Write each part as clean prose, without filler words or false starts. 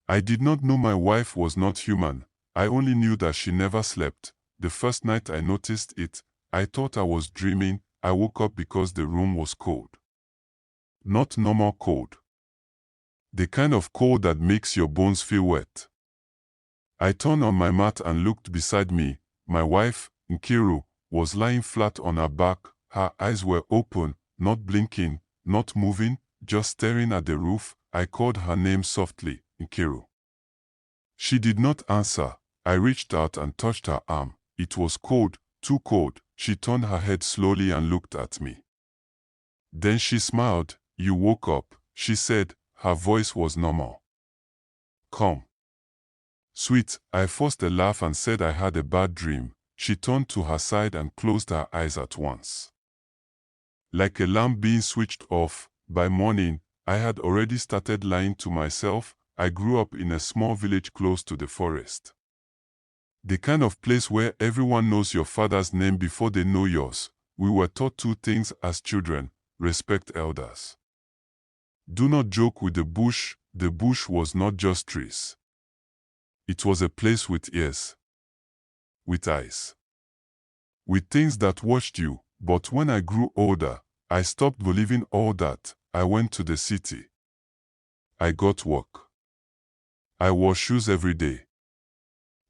I did not know my wife was not human. I only knew that she never slept. The first night I noticed it, I thought I was dreaming. I woke up because the room was cold. Not normal cold. The kind of cold that makes your bones feel wet. I turned on my mat and looked beside me. My wife, Nkiru, was lying flat on her back. Her eyes were open, not blinking, not moving, just staring at the roof. I called her name softly, Nkiru. She did not answer. I reached out and touched her arm. It was cold, too cold. She turned her head slowly and looked at me. Then she smiled. "You woke up," she said. Her voice was normal. "Come." "Sweet," I forced a laugh and said I had a bad dream. She turned to her side and closed her eyes at once. Like a lamp being switched off, by morning, I had already started lying to myself. I grew up in a small village close to the forest. The kind of place where everyone knows your father's name before they know yours. We were taught two things as children: respect elders. Do not joke with the bush. The bush was not just trees. It was a place with ears, with eyes, with things that watched you. But when I grew older, I stopped believing all that. I went to the city. I got work. I wore shoes every day.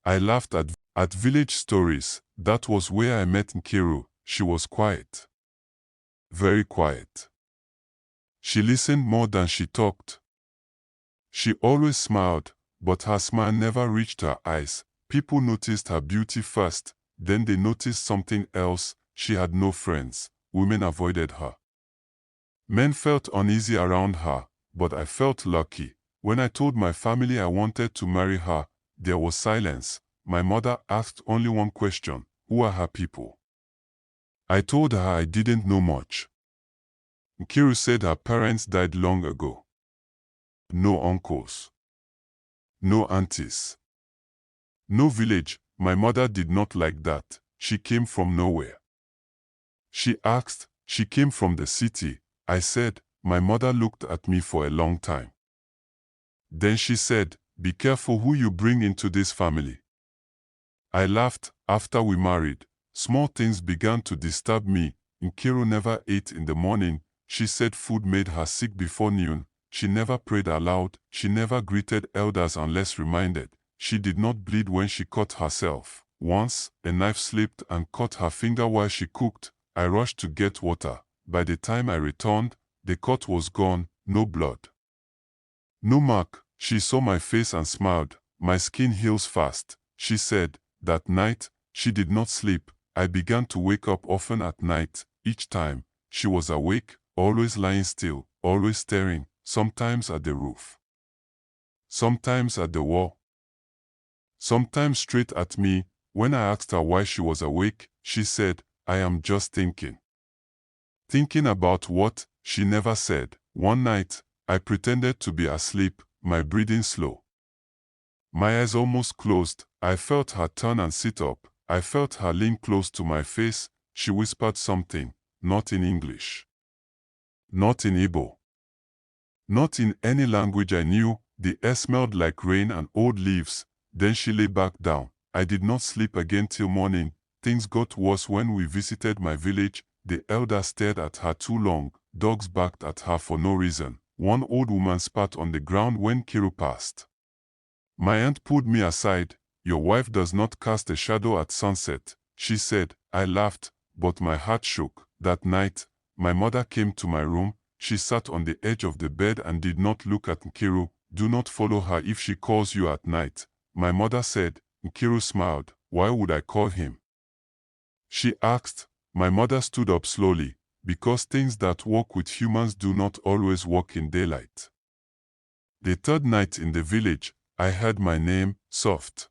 I laughed at village stories. That was where I met Nkiru. She was quiet. Very quiet. She listened more than she talked. She always smiled, but her smile never reached her eyes. People noticed her beauty first, then they noticed something else. She had no friends. Women avoided her. Men felt uneasy around her, but I felt lucky. When I told my family I wanted to marry her, there was silence. My mother asked only one question: who are her people? I told her I didn't know much. Nkiru said her parents died long ago. No uncles. No aunties. No village. My mother did not like that. She came from nowhere. She asked, "She came from the city?" I said. My mother looked at me for a long time. Then she said, "Be careful who you bring into this family." I laughed. After we married, small things began to disturb me. Nkiru never ate in the morning. She said food made her sick before noon. She never prayed aloud. She never greeted elders unless reminded. She did not bleed when she cut herself. Once, a knife slipped and cut her finger while she cooked. I rushed to get water. By the time I returned, the cut was gone, no blood. No mark. She saw my face and smiled. "My skin heals fast," she said. That night, she did not sleep. I began to wake up often at night. Each time, she was awake, always lying still, always staring, sometimes at the roof, sometimes at the wall, sometimes straight at me. When I asked her why she was awake, she said, "I am just thinking." Thinking about what? She never said. One night, I pretended to be asleep, my breathing slow, my eyes almost closed. I felt her turn and sit up. I felt her lean close to my face. She whispered something, not in English, not in Igbo, not in any language I knew. The air smelled like rain and old leaves. Then she lay back down. I did not sleep again till morning. Things got worse when we visited my village. The elder stared at her too long. Dogs barked at her for no reason. One old woman spat on the ground when Nkiru passed. My aunt pulled me aside. "Your wife does not cast a shadow at sunset," she said. I laughed, but my heart shook. That night, my mother came to my room. She sat on the edge of the bed and did not look at Nkiru. "Do not follow her if she calls you at night," my mother said. Nkiru smiled. "Why would I call him?" she asked. My mother stood up slowly. "Because things that walk with humans do not always walk in daylight." The third night in the village, I heard my name, soft,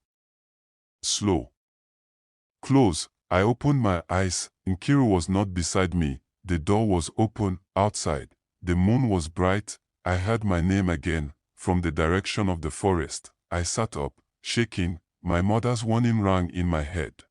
slow, close. I opened my eyes. Nkiru was not beside me. The door was open, outside. The moon was bright. I heard my name again, from the direction of the forest. I sat up, shaking. My mother's warning rang in my head.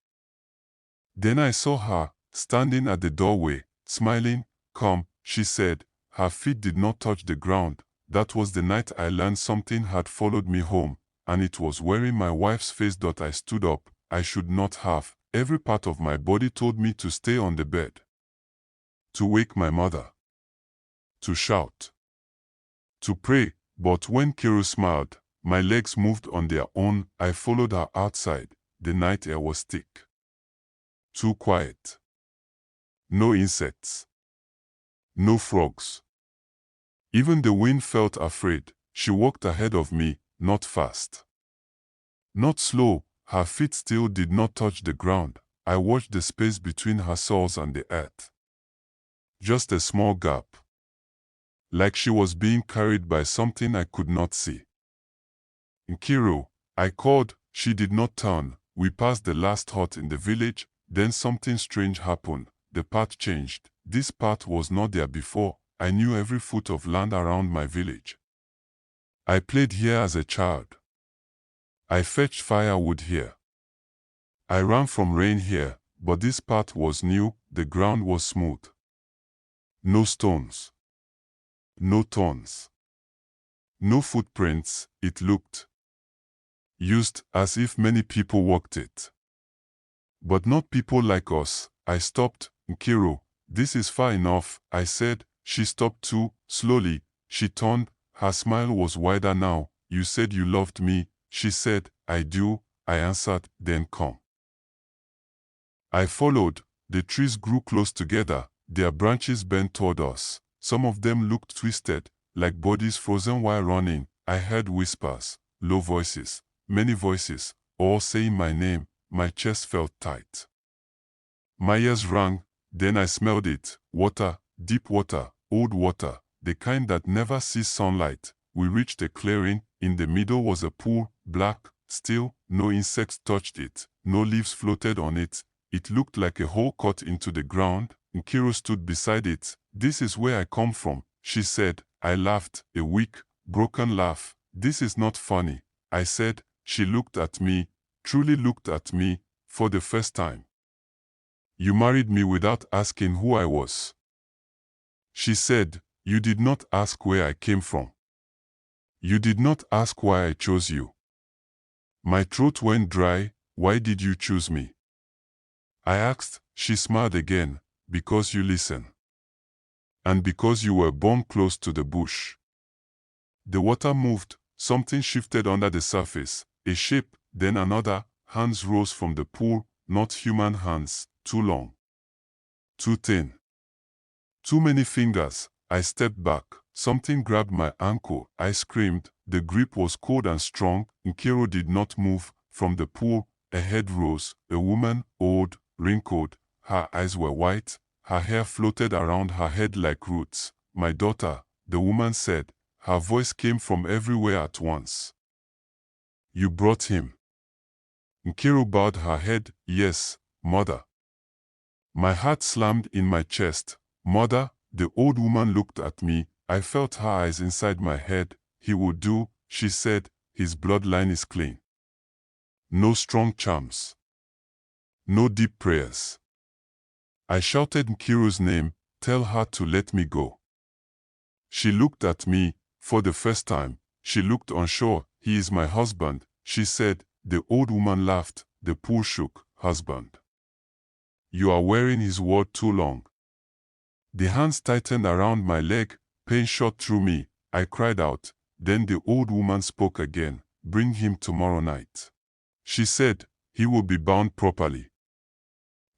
Then I saw her, standing at the doorway, smiling. "Come," she said. Her feet did not touch the ground. That was the night I learned something had followed me home, and it was wearing my wife's face. I stood up. I should not have. Every part of my body told me to stay on the bed. To wake my mother. To shout. To pray. But when Nkiru smiled, my legs moved on their own. I followed her outside. The night air was thick. Too quiet. No insects. No frogs. Even the wind felt afraid. She walked ahead of me, not fast. Not slow. Her feet still did not touch the ground. I watched the space between her soles and the earth. Just a small gap. Like she was being carried by something I could not see. Nkiru, I called. She did not turn. We passed the last hut in the village. Then something strange happened. The path changed. This path was not there before. I knew every foot of land around my village. I played here as a child. I fetched firewood here. I ran from rain here, but this path was new. The ground was smooth. No stones. No thorns. No footprints. It looked used, as if many people walked it. But not people like us. I stopped. Nkiru, this is far enough, I said. She stopped too. Slowly, she turned. Her smile was wider now. You said you loved me, she said. I do, I answered. Then come. I followed. The trees grew close together. Their branches bent toward us. Some of them looked twisted, like bodies frozen while running. I heard whispers, low voices, many voices, all saying my name. My chest felt tight. My ears rang. Then I smelled it. Water, deep water, old water, the kind that never sees sunlight. We reached a clearing. In the middle was a pool, black, still. No insects touched it. No leaves floated on it. It looked like a hole cut into the ground. Nkiru stood beside it. This is where I come from, she said. I laughed, a weak, broken laugh. This is not funny, I said. She looked at me, truly looked at me, for the first time. You married me without asking who I was. She said, you did not ask where I came from. You did not ask why I chose you. My throat went dry. Why did you choose me? I asked. She smiled again. Because you listen. And because you were born close to the bush. The water moved. Something shifted under the surface. A shape, then another. Hands rose from the pool. Not human hands. Too long. Too thin. Too many fingers. I stepped back. Something grabbed my ankle. I screamed. The grip was cold and strong. Nkiru did not move. From the pool, a head rose. A woman, old, wrinkled. Her eyes were white. Her hair floated around her head like roots. My daughter, the woman said. Her voice came from everywhere at once. You brought him. Nkiru bowed her head. Yes, mother. My heart slammed in my chest. Mother, the old woman looked at me. I felt her eyes inside my head. He will do, she said. His bloodline is clean. No strong charms. No deep prayers. I shouted Nkiru's name. Tell her to let me go. She looked at me. For the first time, she looked unsure. He is my husband, she said. The old woman laughed. The pool shook. Husband. You are wearing his word too long. The hands tightened around my leg. Pain shot through me. I cried out. Then the old woman spoke again. Bring him tomorrow night. She said, he will be bound properly.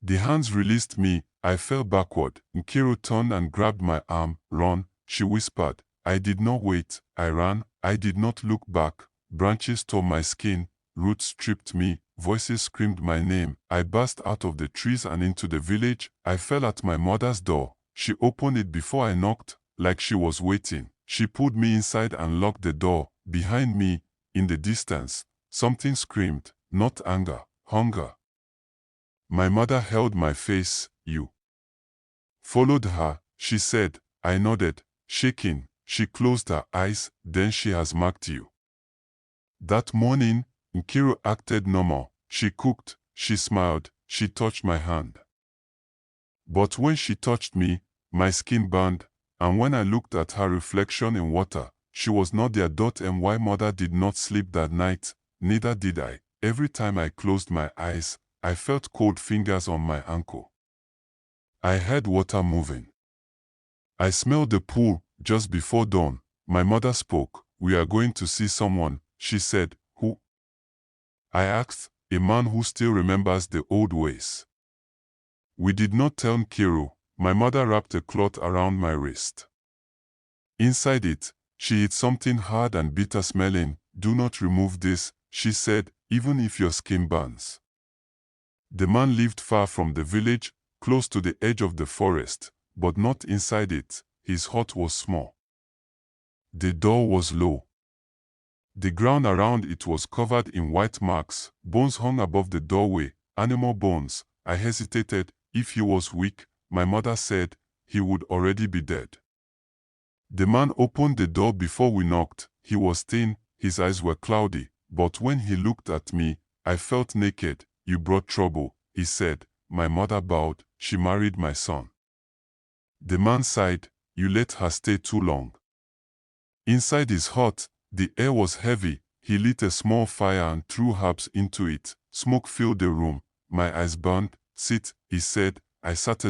The hands released me. I fell backward. Nkiru turned and grabbed my arm. Run, she whispered. I did not wait. I ran. I did not look back. Branches tore my skin. Roots stripped me. Voices screamed my name. I burst out of the trees and into the village. I fell at my mother's door. She opened it before I knocked, like she was waiting. She pulled me inside and locked the door. Behind me, in the distance, something screamed. Not anger, hunger. My mother held my face. You followed her, she said. I nodded, shaking. She closed her eyes. Then she has marked you. That morning, Nkiru acted normal. She cooked, she smiled, she touched my hand. But when she touched me, my skin burned, and when I looked at her reflection in water, She was not there. My mother did not sleep that night, neither did I. Every time I closed my eyes, I felt cold fingers on my ankle. I heard water moving. I smelled the pool. Just before dawn, my mother spoke. "We are going to see someone," she said. "Who?" I asked. "A man who still remembers the old ways." We did not tell Nkiru. My mother wrapped a cloth around my wrist. Inside it, she hid something hard and bitter-smelling. "Do not remove this," she said, "even if your skin burns." The man lived far from the village, close to the edge of the forest, but not inside it. His hut was small. The door was low. The ground around it was covered in white marks. Bones hung above the doorway, animal bones. I hesitated. If he was weak, my mother said, he would already be dead. The man opened the door before we knocked. He was thin, his eyes were cloudy, but when he looked at me, I felt naked. "You brought trouble," he said. My mother bowed. "She married my son." The man sighed. "You let her stay too long." Inside his hut, the air was heavy. He lit a small fire and threw herbs into it. Smoke filled the room. My eyes burned. "Sit," he said. I sat.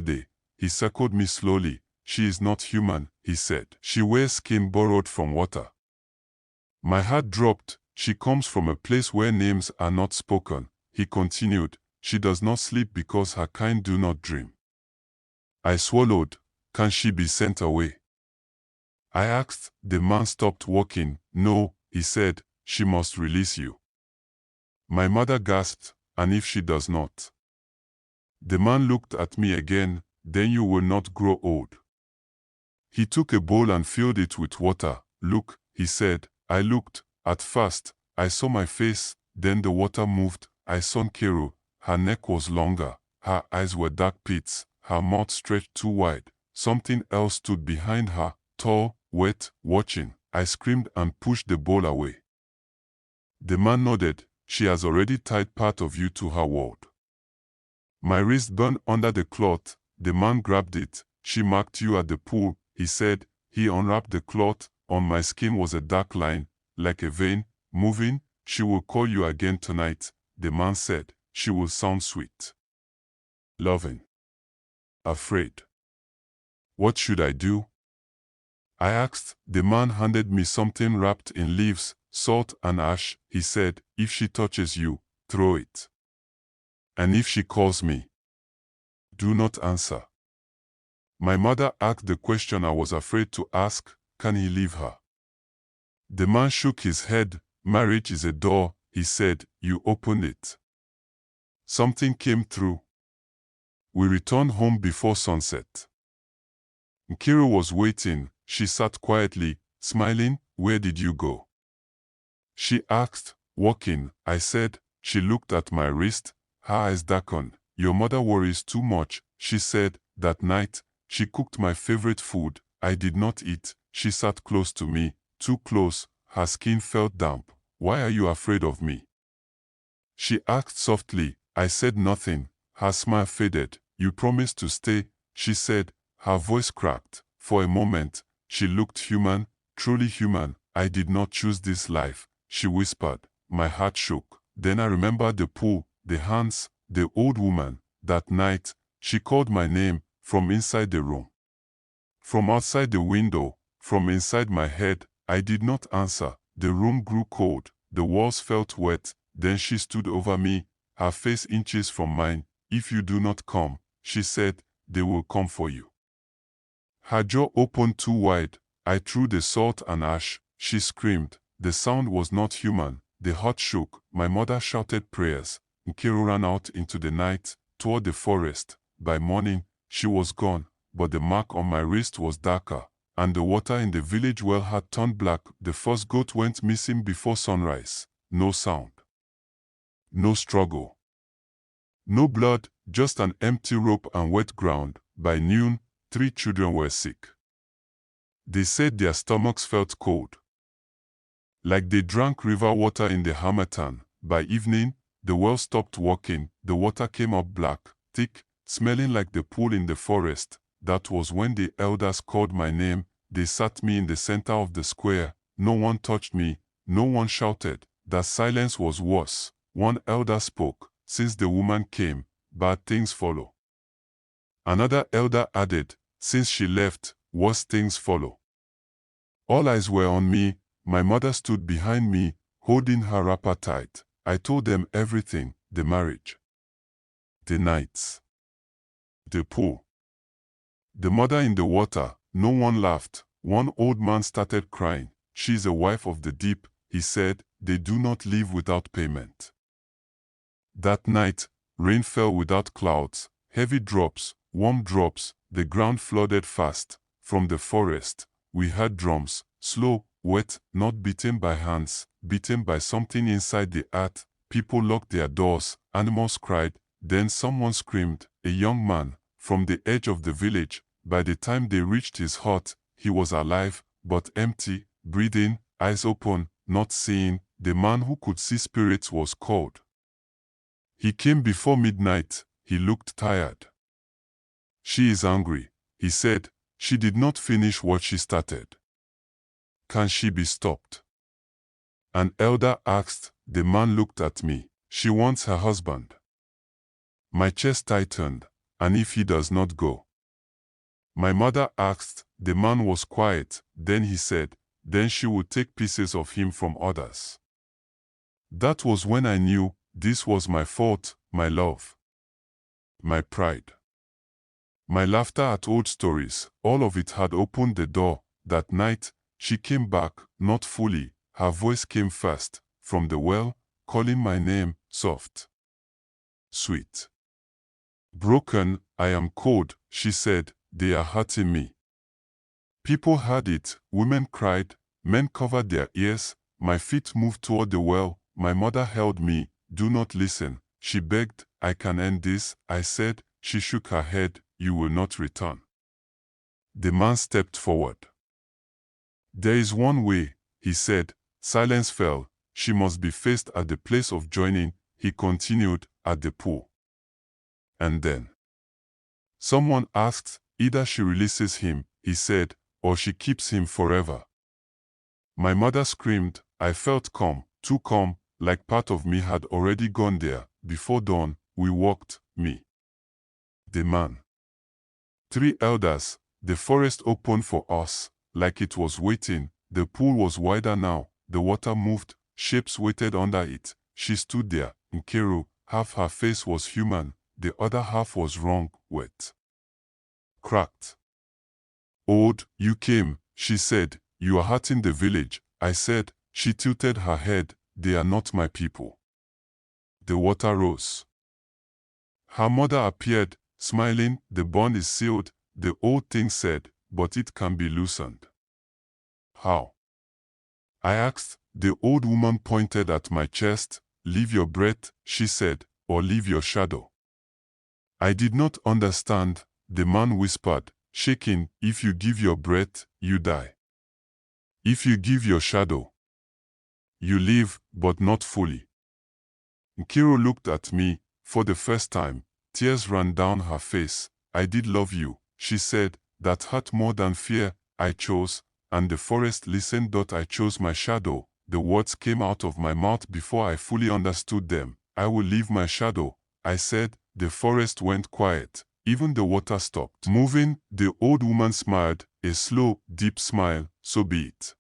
He circled me slowly. "She is not human," he said. "She wears skin borrowed from water." My heart dropped. "She comes from a place where names are not spoken," he continued. "She does not sleep because her kind do not dream." I swallowed. "Can she be sent away?" I asked. The man stopped walking. "No," he said. "She must release you." My mother gasped. "And if she does not?" The man looked at me again. "Then you will not grow old." He took a bowl and filled it with water. "Look," he said. I looked. At first, I saw my face. Then the water moved. I saw Nkiru. Her neck was longer. Her eyes were dark pits. Her mouth stretched too wide. Something else stood behind her, tall, wet, watching. I screamed and pushed the bowl away. The man nodded. "She has already tied part of you to her world." My wrist burned under the cloth. The man grabbed it. "She marked you at the pool," he said. He unwrapped the cloth. On my skin was a dark line, like a vein, moving. "She will call you again tonight," the man said. "She will sound sweet, loving, afraid." What should I do? I asked. The man handed me something wrapped in leaves, salt and ash. He said, "If she touches you, throw it. And if she calls me, do not answer." My mother asked the question I was afraid to ask. Can he leave her? The man shook his head. "Marriage is a door," he said. "You open it." Something came through. We returned home before sunset. Nkiru was waiting. She sat quietly, smiling. "Where did you go?" she asked. "Walking," I said. She looked at my wrist. Her eyes darkened. "Your mother worries too much," she said. That night, she cooked my favorite food. I did not eat. She sat close to me, too close. Her skin felt damp. "Why are you afraid of me?" she asked softly. I said nothing. Her smile faded. "You promised to stay," she said. Her voice cracked. For a moment, she looked human, truly human. "I did not choose this life," she whispered. My heart shook. Then I remembered the pool, the hands, the old woman. That night, she called my name from inside the room, from outside the window, from inside my head. I did not answer. The room grew cold. The walls felt wet. Then she stood over me, her face inches from mine. "If you do not come," she said, "they will come for you." Her jaw opened too wide. I threw the salt and ash. She screamed. The sound was not human. The hut shook. My mother shouted prayers. Nkiru ran out into the night, toward the forest. By morning, she was gone, but the mark on my wrist was darker, and the water in the village well had turned black. The first goat went missing before sunrise. No sound. No struggle. No blood, just an empty rope and wet ground. By noon, 3 children were sick. They said their stomachs felt cold, like they drank river water in the harmattan. By evening, the well stopped working. The water came up black, thick, smelling like the pool in the forest. That was when the elders called my name. They sat me in the center of the square. no one touched me, no one shouted. That silence was worse. One elder spoke, since the woman came, bad things follow. Another elder added, since she left, worse things follow. All eyes were on me. My mother stood behind me, holding her wrapper tight. I told them everything, the marriage, the nights, the pool, the mother in the water. No one laughed. One old man started crying. She's a wife of the deep, he said. They do not live without payment. That night, rain fell without clouds, heavy drops, warm drops. The ground flooded fast. From the forest, we heard drums, slow, wet, not beaten by hands, beaten by something inside the earth. People locked their doors, animals cried, then someone screamed, a young man, from the edge of the village. By the time they reached his hut, he was alive, but empty, breathing, eyes open, not seeing. The man who could see spirits was called. He came before midnight. He looked tired. She is angry, he said. She did not finish what she started. Can she be stopped? An elder asked. The man looked at me. She wants her husband. My chest tightened. And if he does not go? My mother asked. The man was quiet. Then he said, then she would take pieces of him from others. That was when I knew this was my fault, my love, my pride, my laughter at old stories. All of it had opened the door. That night, she came back, not fully. Her voice came first, from the well, calling my name, soft, sweet. Broken, I am cold, she said. They are hurting me. People heard it. Women cried. Men covered their ears. My feet moved toward the well. My mother held me. Do not listen, she begged. I can end this, I said. She shook her head. You will not return. The man stepped forward. There is one way, he said. Silence fell. She must be faced at the place of joining, he continued, at the pool. And then someone asked, either she releases him, he said, or she keeps him forever. My mother screamed. I felt calm, too calm, like part of me had already gone there. Before dawn, we walked, me, the man, 3 elders. The forest opened for us, like it was waiting. The pool was wider now. The water moved. Shapes waited under it. She stood there, Nkiru. Half her face was human. The other half was wrong, wet, cracked. Old, you came, she said. You are hurting the village, I said. She tilted her head. They are not my people. The water rose. Her mother appeared, smiling. The bond is sealed, the old thing said, but it can be loosened. How? I asked. The old woman pointed at my chest. Leave your breath, she said, or leave your shadow. I did not understand. The man whispered, shaking. If you give your breath, you die. If you give your shadow, you live, but not fully. Nkiru looked at me. For the first time, tears ran down her face. I did love you, she said. That hurt more than fear. I chose, and the forest listened. I chose my shadow. The words came out of my mouth before I fully understood them. I will leave my shadow, I said. The forest went quiet. Even the water stopped moving. The old woman smiled, a slow, deep smile. So be it.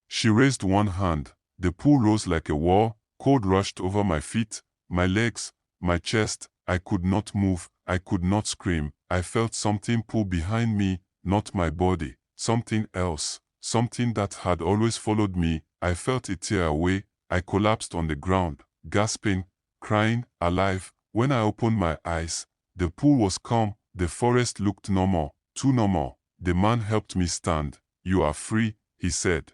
She raised one hand. The pool rose like a wall. Cold rushed over my feet, my legs, my chest. I could not move. I could not scream. I felt something pull behind me, not my body. Something else. Something that had always followed me. I felt it tear away. I collapsed on the ground, gasping, crying, alive. When I opened my eyes, the pool was calm. The forest looked normal, too normal. The man helped me stand. You are free, he said.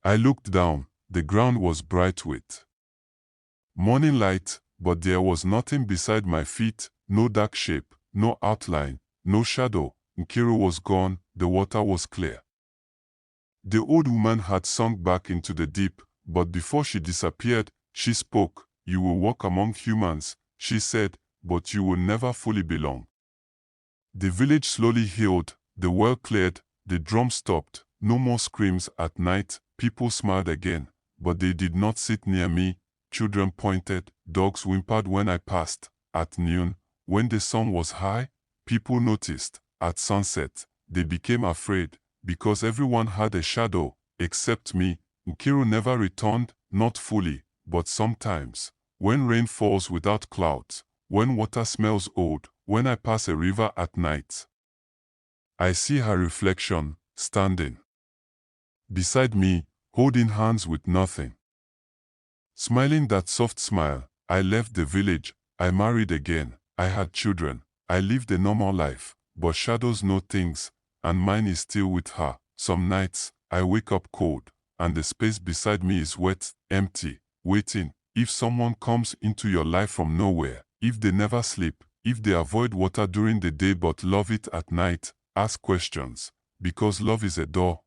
I looked down. The ground was bright with morning light, but there was nothing beside my feet. No dark shape, no outline, no shadow. Nkiru was gone. The water was clear. The old woman had sunk back into the deep, but before she disappeared, she spoke. You will walk among humans, she said, but you will never fully belong. The village slowly healed. The well cleared. The drum stopped. No more screams at night. People smiled again, but they did not sit near me. Children pointed, dogs whimpered when I passed. At noon, when the sun was high, people noticed. At sunset, they became afraid, because everyone had a shadow, except me. Nkiru never returned, not fully, but sometimes. When rain falls without clouds, when water smells old, when I pass a river at night, I see her reflection, standing beside me, holding hands with nothing. Smiling that soft smile. I left the village, I married again, I had children, I lived a normal life, but shadows know things, and mine is still with her. Some nights, I wake up cold, and the space beside me is wet, empty, waiting. If someone comes into your life from nowhere, if they never sleep, if they avoid water during the day but love it at night, ask questions, because love is a door,